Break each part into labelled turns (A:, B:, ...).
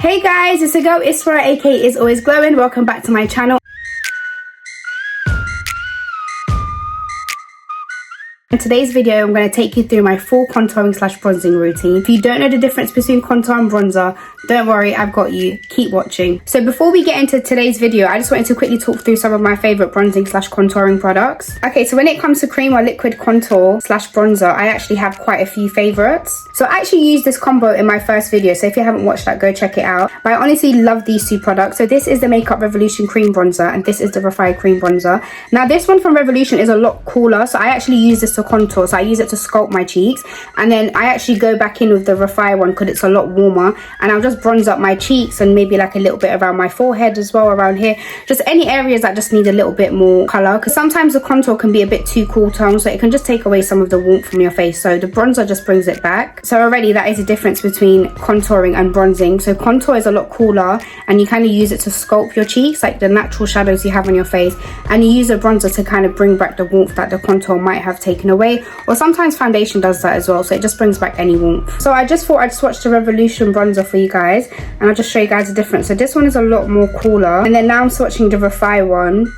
A: Hey guys, it's your girl Isra, aka Is Always Glowing. Welcome back to my channel. In today's video, I'm going to take you through my full contouring / bronzing routine. If you don't know the difference between contour and bronzer, don't worry, I've got you. Keep watching. So before we get into today's video, I just wanted to quickly talk through some of my favorite bronzing / contouring products. Okay, so when it comes to cream or liquid contour / bronzer, I actually have quite a few favorites. So I actually used this combo in my first video, so if you haven't watched that, go check it out. But I honestly love these two products. So this is the Makeup Revolution cream bronzer and this is the Refined cream bronzer. Now this one from Revolution is a lot cooler, so I actually use this to contour, so I use it to sculpt my cheeks, and then I actually go back in with the Refined one because it's a lot warmer, and I'll just bronze up my cheeks and maybe like a little bit around my forehead as well, around here, just any areas that just need a little bit more color, because sometimes the contour can be a bit too cool tone, so it can just take away some of the warmth from your face. So the bronzer just brings it back. So already that is a difference between contouring and bronzing. So contour is a lot cooler and you kind of use it to sculpt your cheeks, like the natural shadows you have on your face, and you use a bronzer to kind of bring back the warmth that the contour might have taken away. Or sometimes foundation does that as well, so it just brings back any warmth. So I just thought I'd swatch the Revolution bronzer for you guys, and I'll just show you guys the difference. So this one is a lot more cooler, and then now I'm swatching the Refined one.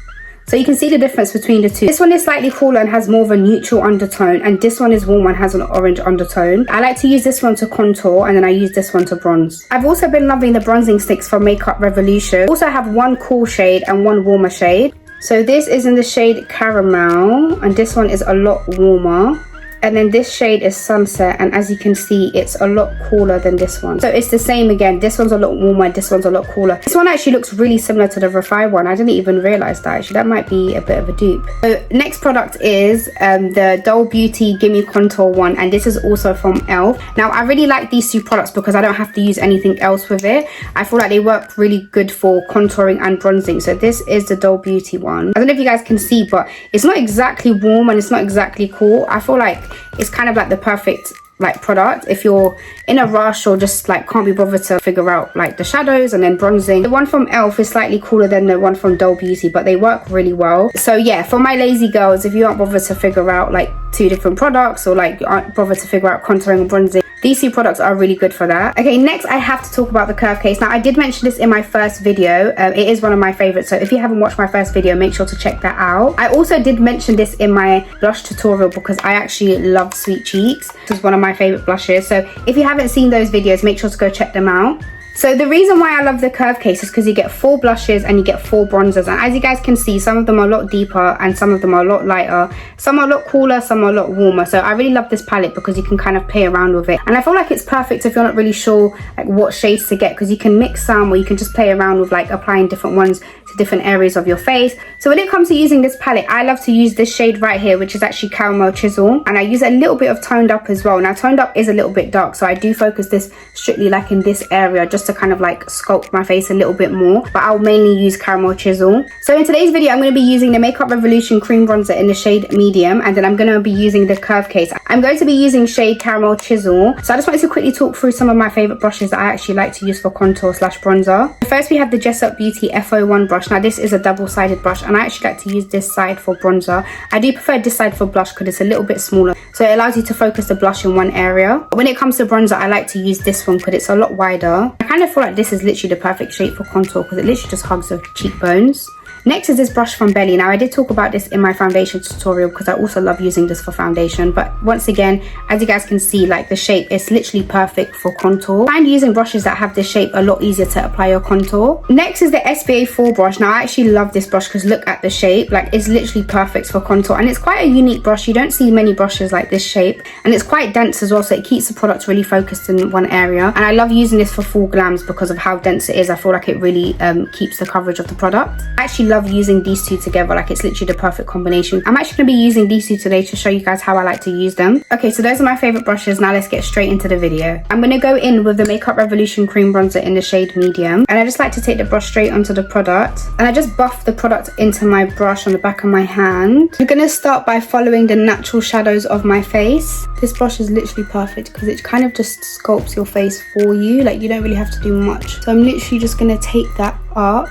A: So you can see the difference between the two. This one is slightly cooler and has more of a neutral undertone, and this one is warm and has an orange undertone. I like to use this one to contour, and then I use this one to bronze. I've also been loving the bronzing sticks from Makeup Revolution. Also have one cool shade and one warmer shade. So this is in the shade Caramel, and this one is a lot warmer. And then this shade is Sunset, and as you can see, it's a lot cooler than this one. So it's the same again. This one's a lot warmer, this one's a lot cooler. This one actually looks really similar to the Refined one. I didn't even realize that. Actually, that might be a bit of a dupe. So next product is the Dull Beauty Gimme Contour one, and this is also from ELF. Now I really like these two products because I don't have to use anything else with it. I feel like they work really good for contouring and bronzing. So this is the Dull Beauty one. I don't know if you guys can see, but it's not exactly warm and it's not exactly cool. I feel like it's kind of like the perfect like product if you're in a rush or just like can't be bothered to figure out like the shadows and then bronzing. The one from ELF is slightly cooler than the one from Dull Beauty, but they work really well. So yeah, for my lazy girls, if you aren't bothered to figure out like two different products, or like you aren't bothered to figure out contouring and bronzing, these two products are really good for that. Okay, next I have to talk about the curve case. Now I did mention this in my first video. It is one of my favorites, so if you haven't watched my first video, make sure to check that out. I also did mention this in my blush tutorial because I actually love Sweet Cheeks. This is one of my favorite blushes, so if you haven't seen those videos, make sure to go check them out. So the reason why I love the curve case is because you get 4 blushes and you get 4 bronzers, and as you guys can see, some of them are a lot deeper and some of them are a lot lighter, some are a lot cooler, some are a lot warmer. So I really love this palette because you can kind of play around with it, and I feel like it's perfect if you're not really sure like what shades to get, because you can mix some or you can just play around with like applying different ones to different areas of your face. So when it comes to using this palette, I love to use this shade right here, which is actually Caramel Chisel, and I use a little bit of Toned Up as well. Now Toned Up is a little bit dark, so I do focus this strictly like in this area just to kind of like sculpt my face a little bit more, but I'll mainly use Caramel Chisel. So in today's video, I'm going to be using the Makeup Revolution cream bronzer in the shade Medium, and then I'm going to be using the curve case. I'm going to be using shade Caramel Chisel. So I just wanted to quickly talk through some of my favorite brushes that I actually like to use for contour / bronzer. First we have the Jessup Beauty F01 brush. Now this is a double-sided brush, and I actually like to use this side for bronzer. I do prefer this side for blush because it's a little bit smaller, so it allows you to focus the blush in one area. But when it comes to bronzer, I like to use this one because it's a lot wider. I kind of feel like this is literally the perfect shape for contour because it literally just hugs the cheekbones. Next is this brush from Belili. Now I did talk about this in my foundation tutorial because I also love using this for foundation, but once again, as you guys can see, like the shape is literally perfect for contour. I find using brushes that have this shape a lot easier to apply your contour. Next is the SBA4 brush. Now I actually love this brush because look at the shape, like it's literally perfect for contour, and it's quite a unique brush. You don't see many brushes like this shape, and it's quite dense as well, so it keeps the product really focused in one area. And I love using this for full glams because of how dense it is. I feel like it really keeps the coverage of the product. I actually love using these two together, like it's literally the perfect combination. I'm actually going to be using these two today to show you guys how I like to use them. Okay, so those are my favorite brushes. Now let's get straight into the video. I'm going to go in with the Makeup Revolution cream bronzer in the shade Medium, and I just like to take the brush straight onto the product, and I just buff the product into my brush on the back of my hand. I'm going to start by following the natural shadows of my face. This brush is literally perfect because it kind of just sculpts your face for you, like you don't really have to do much. So I'm literally just going to take that up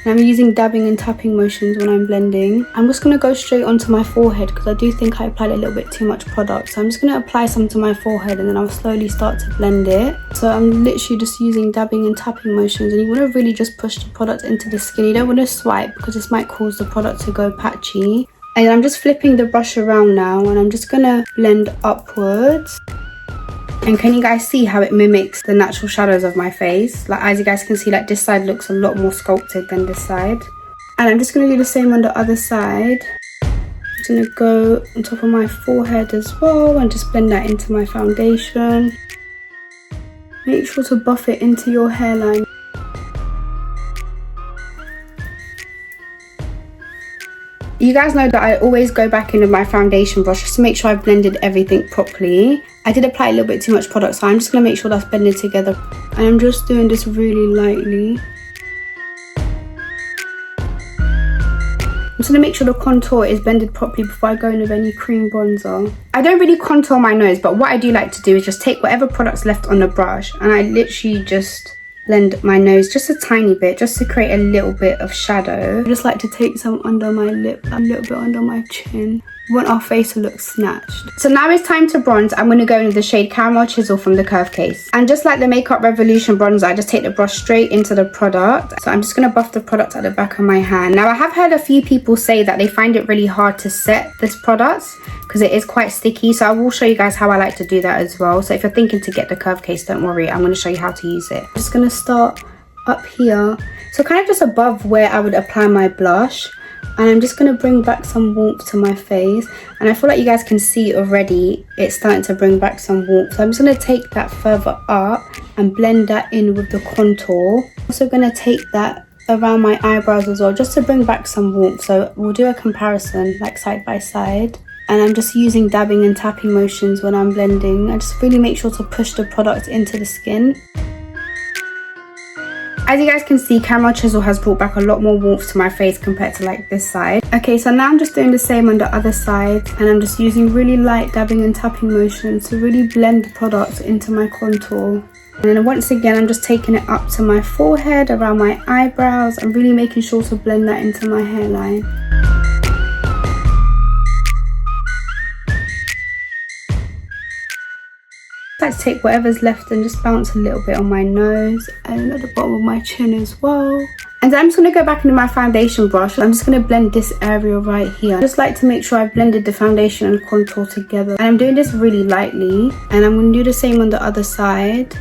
A: And I'm using dabbing and tapping motions when I'm blending. I'm just going to go straight onto my forehead because I do think I applied a little bit too much product. So I'm just going to apply some to my forehead and then I'll slowly start to blend it. So I'm literally just using dabbing and tapping motions, and you want to really just push the product into the skin. You don't want to swipe because this might cause the product to go patchy. And I'm just flipping the brush around now and I'm just going to blend upwards. And can you guys see how it mimics the natural shadows of my face? Like, as you guys can see, like this side looks a lot more sculpted than this side. And I'm just going to do the same on the other side. I'm going to go on top of my forehead as well and just blend that into my foundation. Make sure to buff it into your hairline. You guys know that I always go back in with my foundation brush just to make sure I've blended everything properly. I did apply a little bit too much product, so I'm just going to make sure that's blended together. And I'm just doing this really lightly. I'm just going to make sure the contour is blended properly before I go in with any cream bronzer. I don't really contour my nose, but what I do like to do is just take whatever product's left on the brush and I literally just blend my nose just a tiny bit, just to create a little bit of shadow. I just like to take some under my lip, a little bit under my chin. We want our face to look snatched. So now it's time to bronze. I'm going to go into the shade Caramel Chisel from the Curve Case. And just like the Makeup Revolution bronzer, I just take the brush straight into the product. So I'm just going to buff the product at the back of my hand. Now I have heard a few people say that they find it really hard to set this product because it is quite sticky. So I will show you guys how I like to do that as well. So if you're thinking to get the Curve Case, don't worry. I'm going to show you how to use it. I'm just going to start up here. So kind of just above where I would apply my blush. And I'm just going to bring back some warmth to my face. And I feel like you guys can see already it's starting to bring back some warmth. So I'm just going to take that further up and blend that in with the contour. Also going to take that around my eyebrows as well, just to bring back some warmth. So we'll do a comparison like side by side. And I'm just using dabbing and tapping motions when I'm blending. I just really make sure to push the product into the skin. As you guys can see, Caramel Chisel has brought back a lot more warmth to my face compared to like this side. Okay, so now I'm just doing the same on the other side, and I'm just using really light dabbing and tapping motions to really blend the product into my contour. And then once again, I'm just taking it up to my forehead, around my eyebrows, and really making sure to blend that into my hairline. I like to take whatever's left and just bounce a little bit on my nose and at the bottom of my chin as well. And then I'm just going to go back into my foundation brush. I'm just going to blend this area right here. I just like to make sure I've blended the foundation and contour together. And I'm doing this really lightly. And I'm going to do the same on the other side.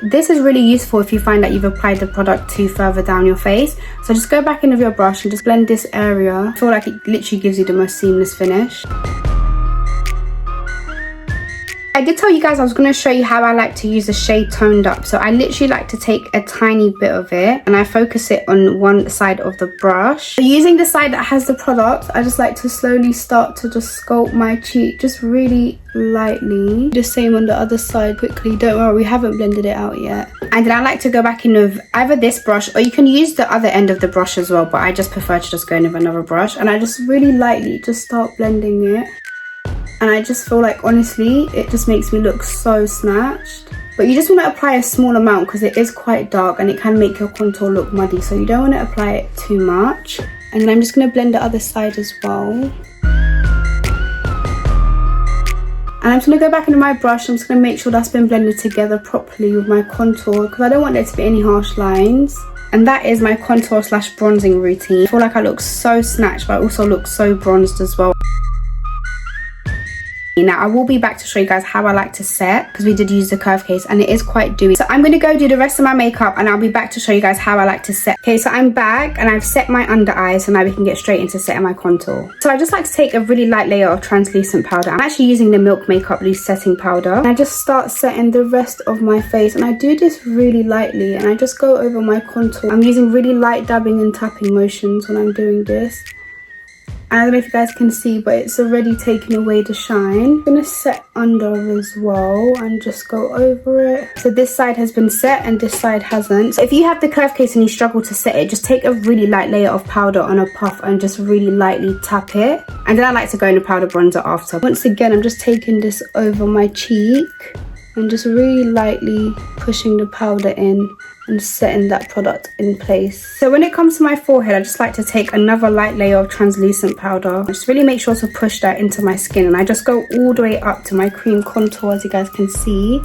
A: This is really useful if you find that you've applied the product too further down your face. So just go back in with your brush and just blend this area. I feel like it literally gives you the most seamless finish. I did tell you guys I was going to show you how I like to use the shade Toned Up. So I literally like to take a tiny bit of it and I focus it on one side of the brush. So using the side that has the product, I just like to slowly start to just sculpt my cheek, just really lightly. The same on the other side quickly. Don't worry, we haven't blended it out yet. And then I like to go back in with either this brush or you can use the other end of the brush as well, but I just prefer to just go in with another brush. And I just really lightly just start blending it. And I just feel like, honestly, it just makes me look so snatched. But you just want to apply a small amount because it is quite dark and it can make your contour look muddy. So you don't want to apply it too much. And then I'm just going to blend the other side as well. And I'm just going to go back into my brush. I'm just going to make sure that's been blended together properly with my contour because I don't want there to be any harsh lines. And that is my contour / bronzing routine. I feel like I look so snatched, but I also look so bronzed as well. Now I will be back to show you guys how I like to set because we did use the Curve Case and it is quite dewy. So I'm going to go do the rest of my makeup and I'll be back to show you guys how I like to set. Okay, so I'm back and I've set my under eye, so now we can get straight into setting my contour. So I just like to take a really light layer of translucent powder. I'm actually using the Milk Makeup Loose Setting Powder. And I just start setting the rest of my face and I do this really lightly and I just go over my contour. I'm using really light dabbing and tapping motions when I'm doing this. I don't know if you guys can see, but it's already taken away the shine. I'm going to set under as well and just go over it. So this side has been set and this side hasn't. So if you have the Curve Case and you struggle to set it, just take a really light layer of powder on a puff and just really lightly tap it. And then I like to go in a powder bronzer after. Once again, I'm just taking this over my cheek and just really lightly pushing the powder in and just setting that product in place. So when it comes to my forehead, I just like to take another light layer of translucent powder. Just really make sure to push that into my skin, and I just go all the way up to my cream contour, as you guys can see.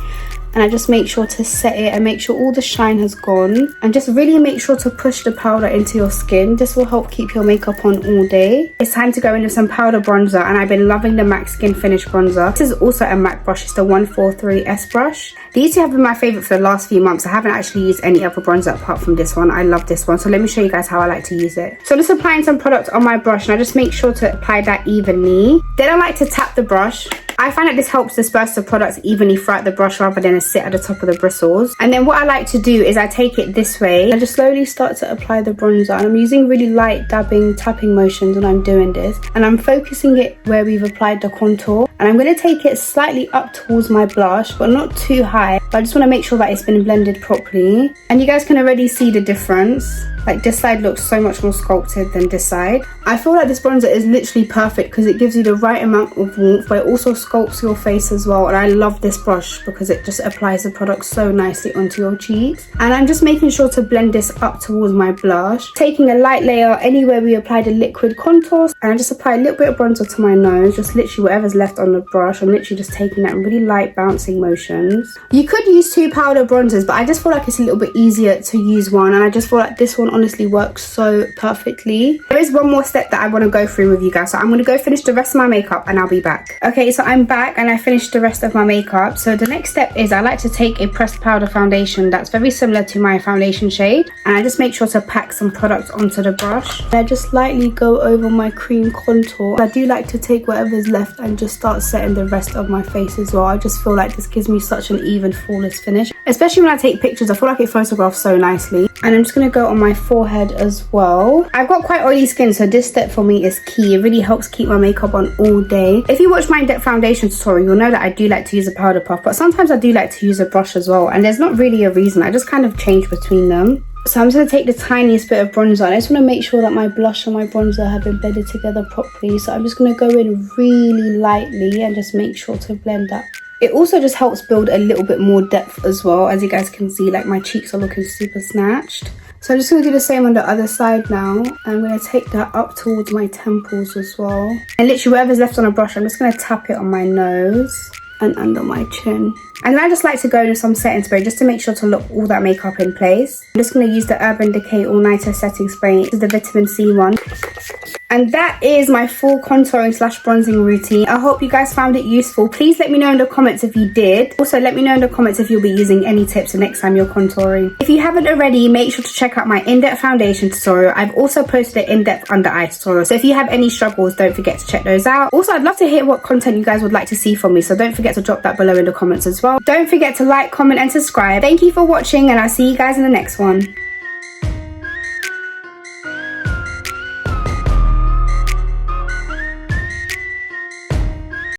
A: And I just make sure to set it and make sure all the shine has gone, and just really make sure to push the powder into your skin. This will help keep your makeup on all day. It's time to go in with some powder bronzer, and I've been loving the MAC Skinfinish bronzer. This is also a MAC brush. It's the 143S brush. These two have been my favorite for the last few months. I haven't actually used any other bronzer apart from this one. I love this one. So let me show you guys how I like to use it. So I'm just applying some product on my brush, and I just make sure to apply that evenly. Then I like to tap the brush. I find that this helps disperse the products evenly throughout the brush rather than sit at the top of the bristles. And then what I like to do is I take it this way and just slowly start to apply the bronzer. And I'm using really light dabbing, tapping motions when I'm doing this. And I'm focusing it where we've applied the contour. And I'm going to take it slightly up towards my blush, but not too high. But I just want to make sure that it's been blended properly. And you guys can already see the difference. Like, this side looks so much more sculpted than this side. I feel like this bronzer is literally perfect because it gives you the right amount of warmth, but it also sculpts your face as well. And I love this brush because it just applies the product so nicely onto your cheeks. And I'm just making sure to blend this up towards my blush, taking a light layer anywhere we applied a liquid contour, and I just apply a little bit of bronzer to my nose, just literally whatever's left on the brush. I'm literally just taking that in really light bouncing motions. You could use two powder bronzers, but I just feel like it's a little bit easier to use one, and I just feel like this one honestly works so perfectly. There is one more step that I want to go through with you guys, so I'm going to go finish the rest of my makeup and I'll be back. Okay, so I'm back and I finished the rest of my makeup. So the next step is I like to take a pressed powder foundation that's very similar to my foundation shade, and I just make sure to pack some product onto the brush. I just lightly go over my cream contour. I do like to take whatever's left and just start setting the rest of my face as well. I just feel like this gives me such an even flawless finish, especially when I take pictures. I feel like it photographs so nicely. And I'm just going to go on my forehead as well. I've got quite oily skin, so this step for me is key. It really helps keep my makeup on all day. If you watch my in-depth foundation tutorial, you'll know that I do like to use a powder puff, but sometimes I do like to use a brush as well, and there's not really a reason. I just kind of change between them. So I'm just going to take the tiniest bit of bronzer, and I just want to make sure that my blush and my bronzer have been blended together properly. So I'm just going to go in really lightly and just make sure to blend that. It also just helps build a little bit more depth as well. As you guys can see, like, my cheeks are looking super snatched. So I'm just going to do the same on the other side now. I'm going to take that up towards my temples as well. And literally whatever's left on a brush, I'm just going to tap it on my nose and under my chin. And then I just like to go in with some setting spray just to make sure to lock all that makeup in place. I'm just going to use the Urban Decay All Nighter setting spray. This is the vitamin C one. And that is my full contouring / bronzing routine. I hope you guys found it useful. Please let me know in the comments if you did. Also, let me know in the comments if you'll be using any tips the next time you're contouring. If you haven't already, make sure to check out my in-depth foundation tutorial. I've also posted an in-depth under eye tutorial. So if you have any struggles, don't forget to check those out. Also, I'd love to hear what content you guys would like to see from me. So don't forget to drop that below in the comments as well. Don't forget to like, comment and subscribe. Thank you for watching, and I'll see you guys in the next one.